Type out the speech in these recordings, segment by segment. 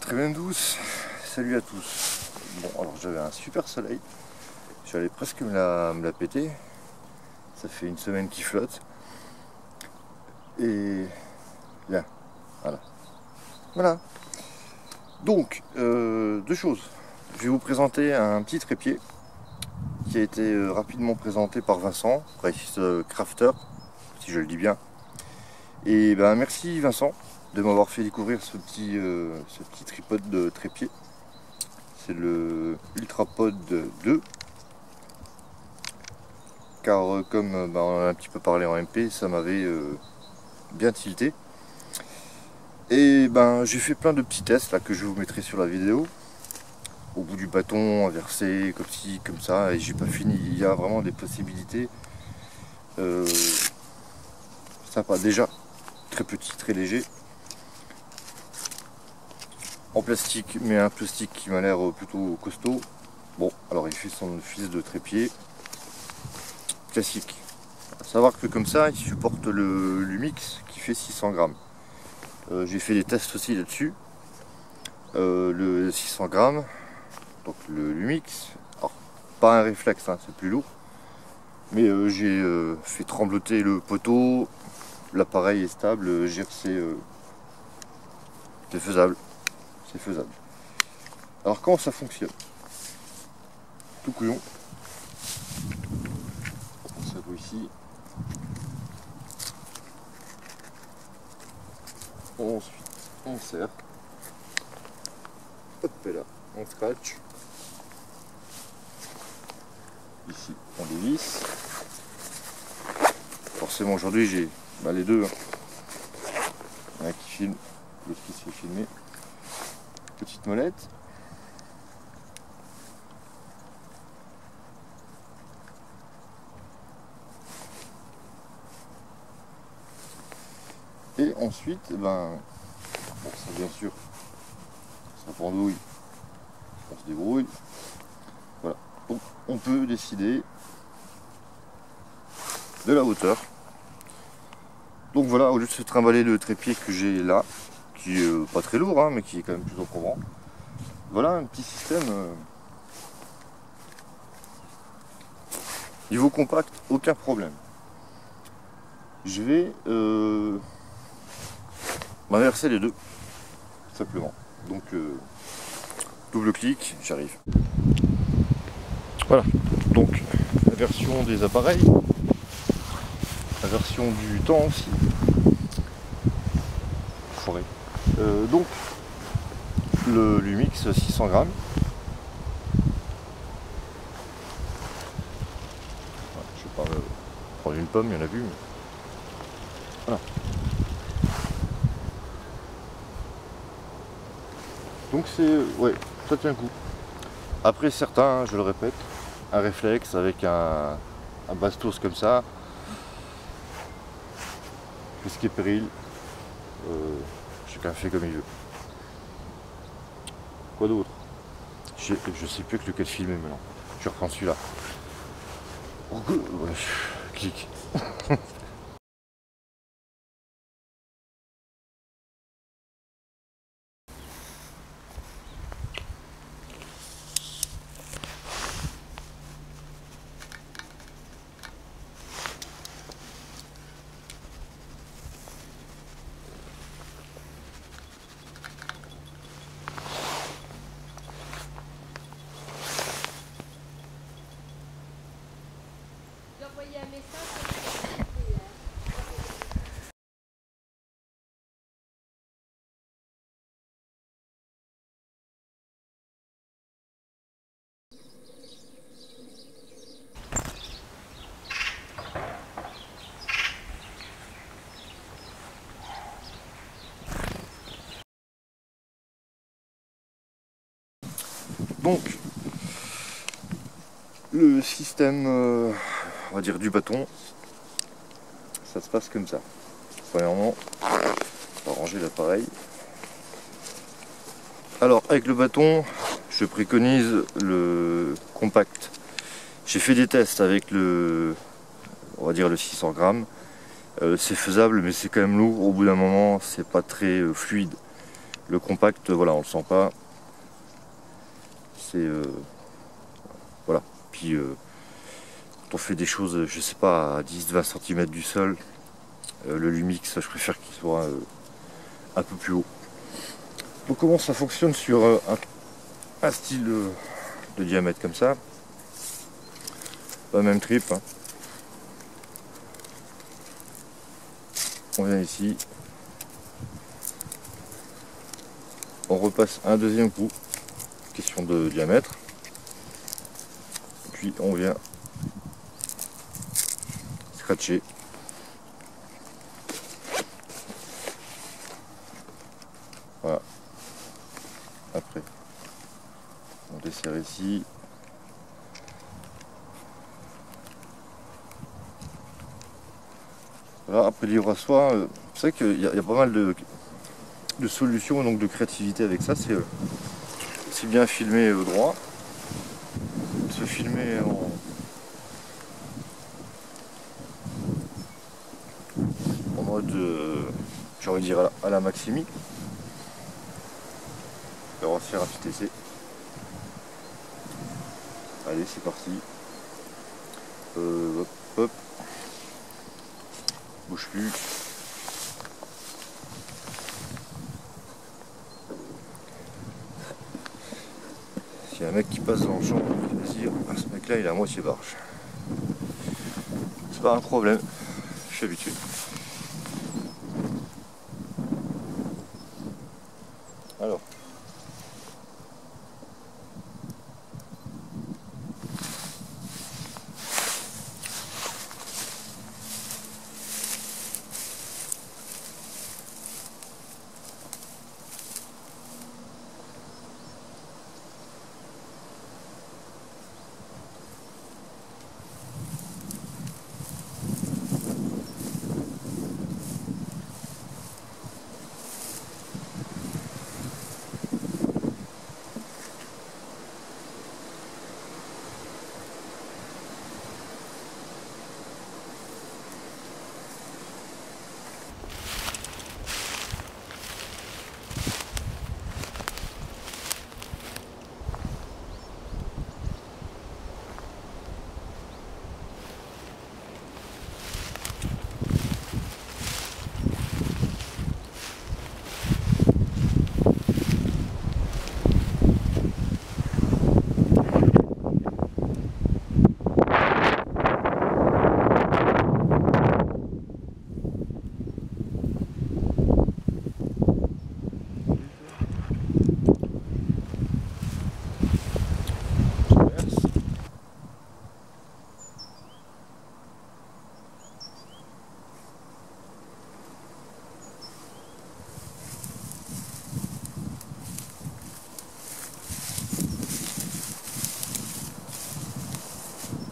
Très bien douce, salut à tous. Bon, alors j'avais un super soleil, j'allais presque me la péter. Ça fait une semaine qu'il flotte. Et là, voilà. Donc, deux choses. Je vais vous présenter un petit trépied qui a été rapidement présenté par Vincent, Price Crafter, si je le dis bien. Et ben merci Vincent de m'avoir fait découvrir ce petit tripode de trépied. C'est le Ultrapod 2. Car comme on a un petit peu parlé en MP, ça m'avait bien tilté. Et ben j'ai fait plein de petits tests là que je vous mettrai sur la vidéo. Au bout du bâton, inversé, comme ci, comme ça, et j'ai pas fini. Il y a vraiment des possibilités sympas. Déjà, très petit, très léger. En plastique, mais un plastique qui m'a l'air plutôt costaud. Bon, alors il fait son fils de trépied classique. À savoir que comme ça, il supporte le Lumix qui fait 600 grammes. J'ai fait des tests aussi là-dessus. Le 600 grammes, donc le Lumix, alors pas un réflexe, hein, c'est plus lourd. Mais j'ai fait trembloter le poteau, l'appareil est stable, c'est faisable. C'est faisable. Alors comment ça fonctionne? Tout couillon. Ça doit ici. Ensuite, on serre. Hop là, on scratch. Ici, on dévisse. Forcément, aujourd'hui, j'ai les deux. Hein. Il y en a qui filme, l'autre qui se fait filmer. Petite molette. Et ensuite, bon, ça bien sûr, ça pendouille, on se débrouille. Voilà. Donc on peut décider de la hauteur. Donc voilà, au lieu de se trimballer le trépied que j'ai là, qui est pas très lourd, hein, mais qui est quand même plutôt probant. Voilà un petit système niveau compact, aucun problème. Je vais m'inverser les deux, simplement. Donc double clic, j'arrive. Voilà, donc la version des appareils, la version du temps aussi. Forêt. Donc le Lumix 600 grammes. Voilà, je vais pas prendre une pomme, il y en a plus. Mais... Voilà. Donc c'est... ouais, ça tient le coup. Après certains, je le répète, un réflexe avec un bastos comme ça, risque et péril, chacun fait comme il veut. Quoi d'autre? Je sais plus que lequel filmer maintenant. Je reprends celui-là. Ouais, clique. Donc, le système, on va dire du bâton, ça se passe comme ça. Premièrement, on va ranger l'appareil. Alors, avec le bâton, je préconise le compact. J'ai fait des tests avec le, on va dire le 600 grammes. C'est faisable, mais c'est quand même lourd. Au bout d'un moment, c'est pas très fluide. Le compact, voilà, on le sent pas. C'est voilà. Puis quand on fait des choses, je sais pas, à 10-20 cm du sol, le Lumix, je préfère qu'il soit un peu plus haut. Donc comment ça fonctionne sur un style de diamètre comme ça, pas même trip, hein. On vient ici, on repasse un deuxième coup, question de diamètre, puis on vient scratcher. Voilà. Après, on desserre ici. Voilà, après il y aura soit, c'est vrai qu'il y a pas mal de solutions, donc de créativité avec ça. C'est bien filmer droit, se filmer en mode, j'ai envie de dire à la Maximi. On va se faire un petit essai. Allez, c'est parti. Hop, hop. Bouge plus. S'il y a un mec qui passe dans le champ, je vais dire, ah, ce mec là il est à moitié barge. C'est pas un problème, je suis habitué. Alors.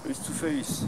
Face to face.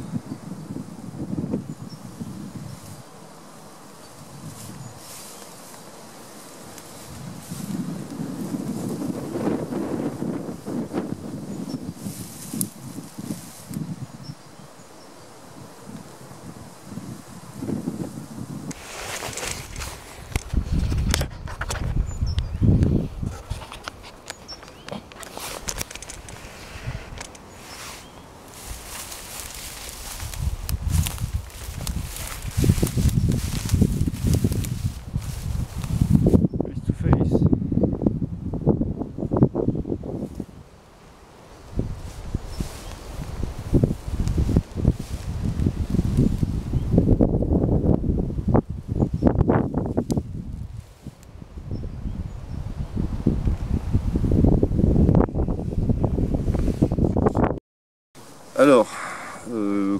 Alors,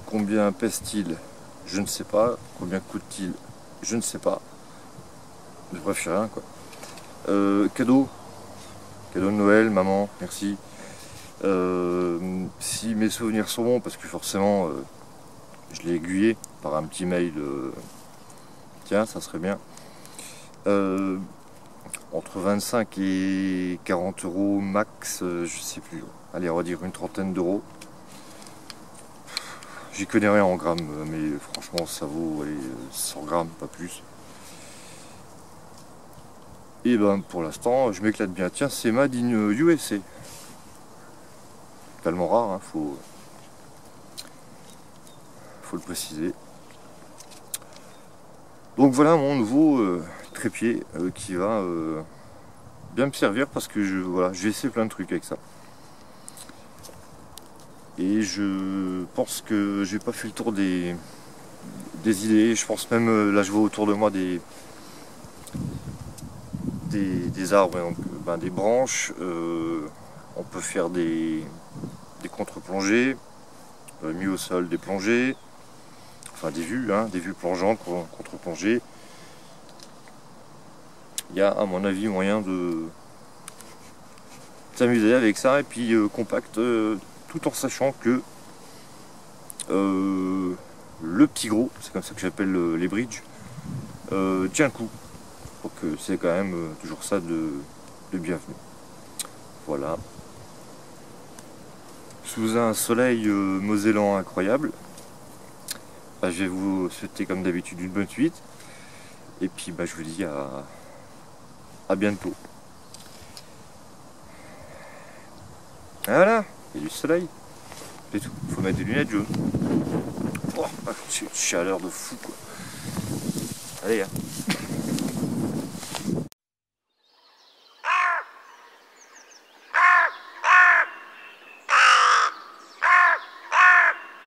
combien pèse-t-il? Je ne sais pas. Combien coûte-t-il? Je ne sais pas. Bref, je sais rien quoi. Cadeau. Cadeau de Noël, maman, merci. Si mes souvenirs sont bons, parce que forcément je l'ai aiguillé par un petit mail, tiens, ça serait bien. Entre 25 et 40 euros max, je sais plus. Allez, on va dire une trentaine d'euros. J'y connais rien en grammes, mais franchement ça vaut allez, 100 grammes, pas plus. Et ben pour l'instant, je m'éclate bien. Tiens, c'est Made in USA. Tellement rare, hein, faut le préciser. Donc voilà mon nouveau trépied qui va bien me servir parce que voilà, j'ai essayé plein de trucs avec ça. Et je pense que j'ai pas fait le tour des idées. Je pense même, là je vois autour de moi des arbres, donc, des branches. On peut faire des contre-plongées, mis au sol des plongées, enfin des vues plongeantes, contre-plongées. Il y a à mon avis moyen de s'amuser avec ça et puis compact, tout en sachant que le petit gros, c'est comme ça que j'appelle les bridges, tient le coup. Donc c'est quand même toujours ça de bienvenu. Voilà. Sous un soleil mosellan incroyable, je vais vous souhaiter comme d'habitude une bonne suite. Et puis je vous dis à bientôt. Voilà, il y a du soleil. C'est tout. Il faut mettre des lunettes jaunes. Oh, c'est une chaleur de fou quoi. Allez, hein.